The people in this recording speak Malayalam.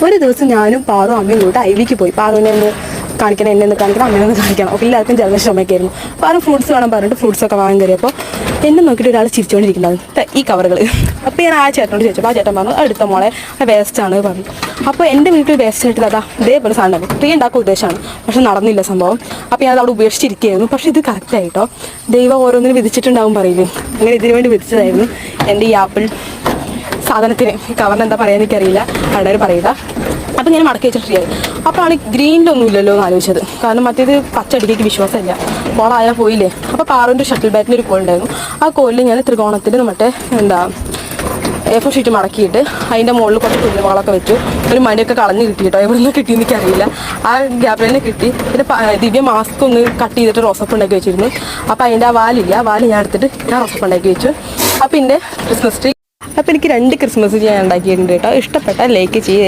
ഒരു ദിവസം ഞാനും പാറും അമ്മയും കൂടെ ഐവിക്ക് പോയി. പാറുവിനെ ഒന്ന് കാണിക്കണം, എന്നെ ഒന്ന് കാണിക്കണം, അമ്മയെ ഒന്ന് കാണിക്കണം. അപ്പോൾ എല്ലാവർക്കും ജലദോഷമൊക്കെയായിരുന്നു. പാറു ഫ്രൂട്ട്സ് വേണം പറഞ്ഞിട്ട് ഫ്രൂട്ട്സൊക്കെ വാങ്ങാൻ കയറിയപ്പോൾ എന്നെ നോക്കിയിട്ട് ഒരാൾ ചിരിച്ചുകൊണ്ടിരിക്കുന്നുണ്ടാവും, ഈ കവറുകൾ. അപ്പോൾ ഞാൻ ആ ചേട്ടനോട് ചോദിച്ചപ്പോൾ ആ ചേട്ടൻ പറഞ്ഞു അടുത്ത മോളെ വേസ്റ്റാണ് പറഞ്ഞു. അപ്പോൾ എൻ്റെ വീട്ടിൽ വേസ്റ്റ് ആയിട്ട് അതാ ഇതേപോലെ സാധനം ഫ്രീ ഉണ്ടാക്കാൻ ഉദ്ദേശമാണ്, പക്ഷെ നടന്നില്ല സംഭവം. അപ്പോൾ ഞാനത് അവിടെ ഉപേക്ഷിച്ചിരിക്കുകയായിരുന്നു. പക്ഷേ ഇത് കറക്റ്റായിട്ടോ, ദൈവം ഓരോന്നിനും വിധിച്ചിട്ടുണ്ടാവും പറയില്ലേ, അങ്ങനെ ഇതിനു വേണ്ടി വിധിച്ചതായിരുന്നു എൻ്റെ ഈ ആപ്പിൾ സാധനത്തിന്. കവറിന് എന്താ പറയാൻ എനിക്കറിയില്ല, അവിടെ പറയുക. അപ്പോൾ ഞാൻ മടക്കി വെച്ചിട്ട് ഫ്രീയായി. അപ്പോൾ ആണ് ഗ്രീനിലൊന്നും ഇല്ലല്ലോ എന്ന് ആലോചിച്ചത്, കാരണം മറ്റേത് പച്ചടിക്കേക്ക് വിശ്വാസമില്ല, ബോളായാൽ പോയില്ലേ. അപ്പോൾ പാറുവിൻ്റെ ഷട്ടിൽ ബാറ്റിൻ്റെ ഒരു കോളുണ്ടായിരുന്നു. ആ കോലിൽ ഞാൻ ത്രികോണത്തിൽ മറ്റേ A4 ഷീറ്റ് മടക്കിയിട്ട് അതിൻ്റെ മുകളിൽ കുറച്ച് പുല്ലുകളൊക്കെ വെച്ചു. ഒരു മണിയൊക്കെ കളഞ്ഞ് കിട്ടി കേട്ടോ, എവിടെ നിന്ന് കിട്ടിയെന്ന് എനിക്കറിയില്ല, ആ ഗ്യാപ്പിൽ തന്നെ കിട്ടി. പിന്നെ ദിവ്യ മാസ്ക് ഒന്ന് കട്ട് ചെയ്തിട്ട് റോസപ്പ് ഉണ്ടാക്കി വെച്ചിരുന്നു. അപ്പോൾ അതിൻ്റെ ആ വാലില്ല, ആ വാല് ഞാൻ എടുത്തിട്ട് ഞാൻ റോസപ്പ് ഉണ്ടാക്കി വെച്ചു. അപ്പോൾ എൻ്റെ ക്രിസ്മസ് ട്രീ, അപ്പോൾ എനിക്ക് 2 ക്രിസ്മസ് ട്രീ ഞാൻ ഉണ്ടാക്കിയിട്ടുണ്ട് കേട്ടോ. ഇഷ്ടപ്പെട്ട ലൈക്ക് ചെയ്യുക.